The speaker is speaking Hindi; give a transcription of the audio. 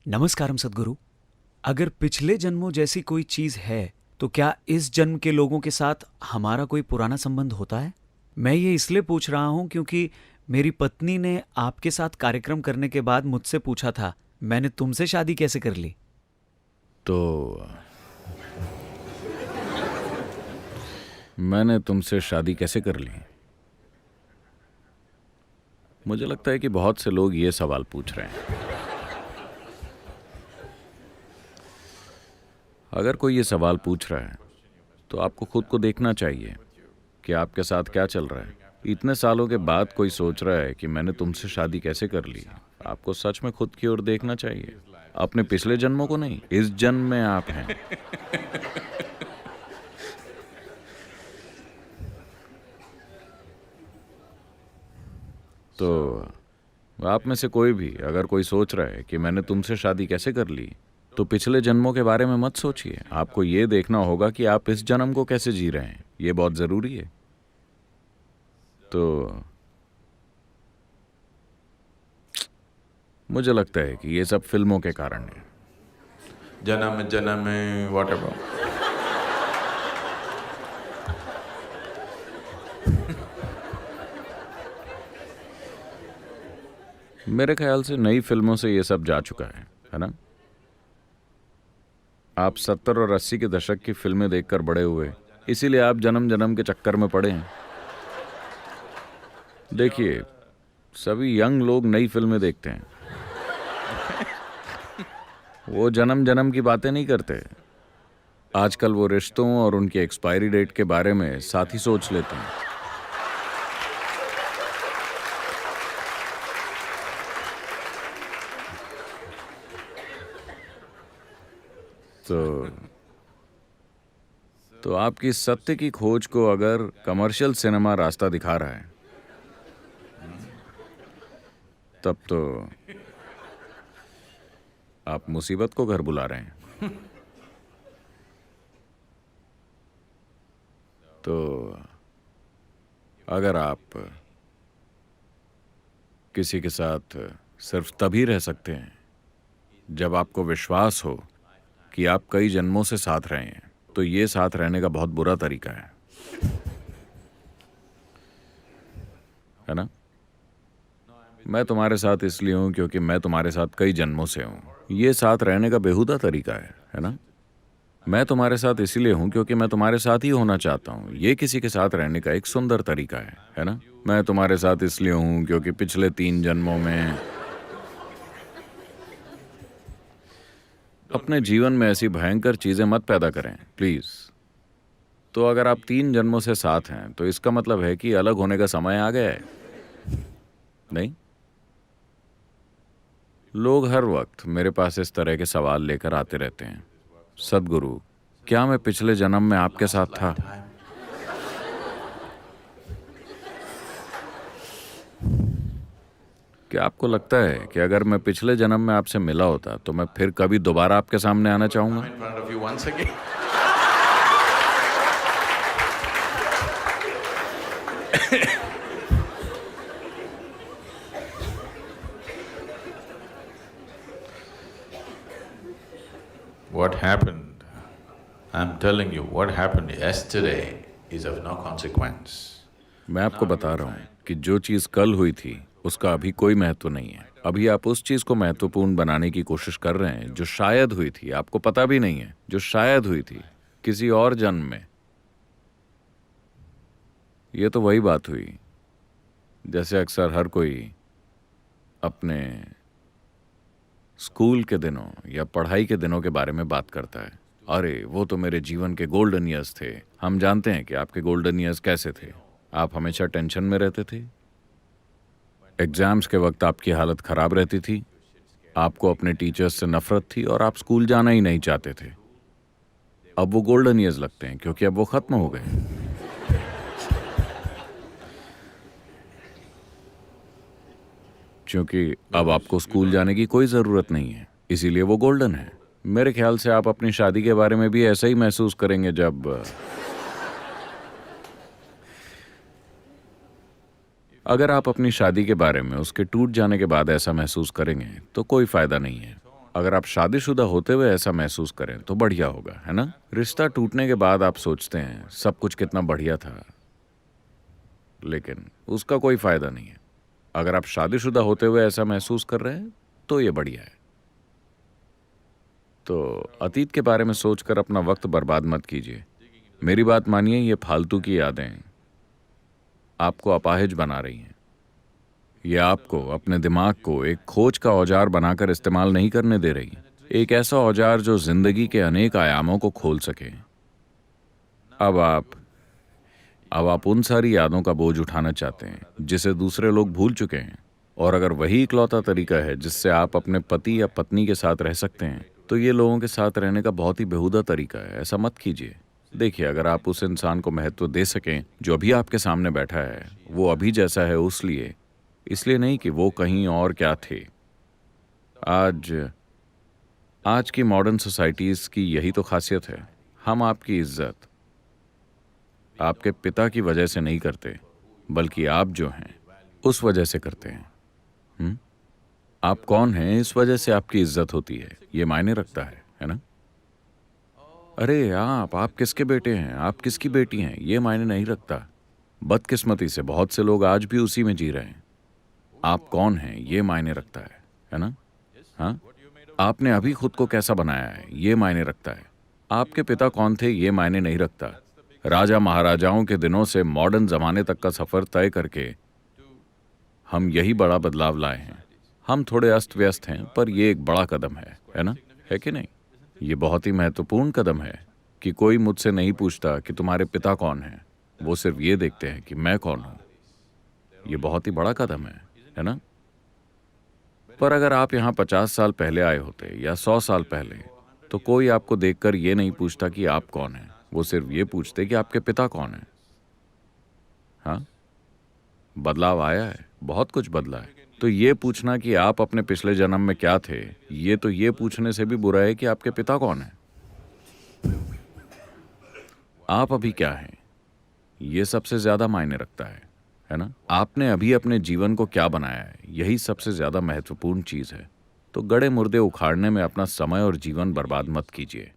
नमस्कारम सद्गुरु। अगर पिछले जन्मों जैसी कोई चीज है तो क्या इस जन्म के लोगों के साथ हमारा कोई पुराना संबंध होता है? मैं ये इसलिए पूछ रहा हूँ क्योंकि मेरी पत्नी ने आपके साथ कार्यक्रम करने के बाद मुझसे पूछा था, मैंने तुमसे शादी कैसे कर ली? तो मैंने तुमसे शादी कैसे कर ली? मुझे लगता है कि बहुत से लोग ये सवाल पूछ रहे हैं। अगर कोई ये सवाल पूछ रहा है तो आपको खुद को देखना चाहिए कि आपके साथ क्या चल रहा है। इतने सालों के बाद कोई सोच रहा है कि मैंने तुमसे शादी कैसे कर ली। आपको सच में खुद की ओर देखना चाहिए, अपने पिछले जन्मों को नहीं। इस जन्म में आप हैं। तो आप में से कोई भी अगर कोई सोच रहा है कि मैंने तुमसे शादी कैसे कर ली, तो पिछले जन्मों के बारे में मत सोचिए। आपको ये देखना होगा कि आप इस जन्म को कैसे जी रहे हैं। ये बहुत जरूरी है। तो मुझे लगता है कि ये सब फिल्मों के कारण है। जन्म जन्म वॉट एवर। मेरे ख्याल से नई फिल्मों से ये सब जा चुका है ना? आप 70 और 80 के दशक की फिल्में देखकर बड़े हुए, इसीलिए आप जन्म जन्म के चक्कर में पड़े हैं। देखिए, सभी यंग लोग नई फिल्में देखते हैं। वो जन्म जन्म की बातें नहीं करते। आजकल वो रिश्तों और उनकी एक्सपायरी डेट के बारे में साथ ही सोच लेते हैं। तो आपकी सत्य की खोज को अगर कमर्शियल सिनेमा रास्ता दिखा रहा है, तब तो आप मुसीबत को घर बुला रहे हैं। तो अगर आप किसी के साथ सिर्फ तभी रह सकते हैं जब आपको विश्वास हो कि आप कई जन्मों से साथ रहे हैं, तो ये साथ रहने का बहुत बुरा तरीका है ना? मैं तुम्हारे साथ इसलिए हूं क्योंकि मैं तुम्हारे साथ कई जन्मों से हूं। ये साथ रहने का बेहुदा तरीका है ना? मैं तुम्हारे साथ इसलिए हूं क्योंकि मैं तुम्हारे साथ ही होना चाहता हूं। ये किसी के साथ रहने का एक सुंदर तरीका है ना? मैं तुम्हारे साथ इसलिए हूं क्योंकि पिछले 3 जन्मों में अपने जीवन में ऐसी भयंकर चीजें मत पैदा करें प्लीज। तो अगर आप 3 जन्मों से साथ हैं तो इसका मतलब है कि अलग होने का समय आ गया है। नहीं, लोग हर वक्त मेरे पास इस तरह के सवाल लेकर आते रहते हैं। सद्गुरु, क्या मैं पिछले जन्म में आपके साथ था? क्या आपको लगता है कि अगर मैं पिछले जन्म में आपसे मिला होता तो मैं फिर कभी दोबारा आपके सामने आना चाहूंगा? In front of you once again. What happened? I'm telling you, what happened yesterday is of no consequence. मैं आपको बता रहा हूं कि जो चीज कल हुई थी उसका अभी कोई महत्व नहीं है। अभी आप उस चीज को महत्वपूर्ण बनाने की कोशिश कर रहे हैं जो शायद हुई थी, आपको पता भी नहीं है, जो शायद हुई थी किसी और जन्म में। ये तो वही बात हुई जैसे अक्सर हर कोई अपने स्कूल के दिनों या पढ़ाई के दिनों के बारे में बात करता है। अरे वो तो मेरे जीवन के गोल्डन ईयर्स थे। हम जानते हैं कि आपके गोल्डन ईयर्स कैसे थे। आप हमेशा टेंशन में रहते थे, एग्जाम्स के वक्त आपकी हालत खराब रहती थी, आपको अपने टीचर्स से नफरत थी और आप स्कूल जाना ही नहीं चाहते थे। अब वो गोल्डन ईयर्स लगते हैं क्योंकि अब वो खत्म हो गए। क्योंकि अब आपको स्कूल जाने की कोई जरूरत नहीं है, इसीलिए वो गोल्डन है। मेरे ख्याल से आप अपनी शादी के बारे में भी ऐसा ही महसूस करेंगे जब अगर आप अपनी शादी के बारे में उसके टूट जाने के बाद ऐसा महसूस करेंगे तो कोई फायदा नहीं है। अगर आप शादीशुदा होते हुए ऐसा महसूस करें तो बढ़िया होगा, है ना? रिश्ता टूटने के बाद आप सोचते हैं सब कुछ कितना बढ़िया था, लेकिन उसका कोई फायदा नहीं है। अगर आप शादीशुदा होते हुए ऐसा महसूस कर रहे हैं तो ये बढ़िया है। तो अतीत के बारे में सोचकर अपना वक्त बर्बाद मत कीजिए। मेरी बात मानिए, ये फालतू की यादें आपको अपाहिज बना रही हैं। ये आपको अपने दिमाग को एक खोज का औजार बनाकर इस्तेमाल नहीं करने दे रही। एक ऐसा औजार जो जिंदगी के अनेक आयामों को खोल सके। अब आप उन सारी यादों का बोझ उठाना चाहते हैं जिसे दूसरे लोग भूल चुके हैं, और अगर वही इकलौता तरीका है जिससे आप अपने पति या पत्नी के साथ रह सकते हैं, तो ये लोगों के साथ रहने का बहुत ही बेहुदा तरीका है। ऐसा मत कीजिए। देखिए, अगर आप उस इंसान को महत्व दे सकें जो अभी आपके सामने बैठा है, वो अभी जैसा है इसलिए नहीं कि वो कहीं और क्या थे। आज की मॉडर्न सोसाइटीज़ की यही तो खासियत है। हम आपकी इज्जत आपके पिता की वजह से नहीं करते, बल्कि आप जो हैं उस वजह से करते हैं। आप कौन हैं इस वजह से आपकी इज्जत होती है, ये मायने रखता है ना? अरे आप किसके बेटे हैं, आप किसकी बेटी हैं, ये मायने नहीं रखता। बदकिस्मती से बहुत से लोग आज भी उसी में जी रहे हैं। आप कौन हैं ये मायने रखता है ना? हाँ, आपने अभी खुद को कैसा बनाया है ये मायने रखता है। आपके पिता कौन थे ये मायने नहीं रखता। राजा महाराजाओं के दिनों से मॉडर्न जमाने तक का सफर तय करके हम यही बड़ा बदलाव लाए हैं। हम थोड़े अस्त व्यस्त हैं, पर ये एक बड़ा कदम है ना? है कि नहीं? ये बहुत ही महत्वपूर्ण कदम है कि कोई मुझसे नहीं पूछता कि तुम्हारे पिता कौन हैं, वो सिर्फ ये देखते हैं कि मैं कौन हूं। ये बहुत ही बड़ा कदम है ना? पर अगर आप यहाँ 50 साल पहले आए होते या 100 साल पहले, तो कोई आपको देखकर ये नहीं पूछता कि आप कौन हैं, वो सिर्फ ये पूछते कि आपके पिता कौन हैं। हाँ, बदलाव आया है, बहुत कुछ बदला है। तो ये पूछना कि आप अपने पिछले जन्म में क्या थे, ये पूछने से भी बुरा है कि आपके पिता कौन हैं। आप अभी क्या हैं, ये सबसे ज्यादा मायने रखता है ना? आपने अभी अपने जीवन को क्या बनाया है, यही सबसे ज्यादा महत्वपूर्ण चीज है। तो गड़े मुर्दे उखाड़ने में अपना समय और जीवन बर्बाद मत कीजिए।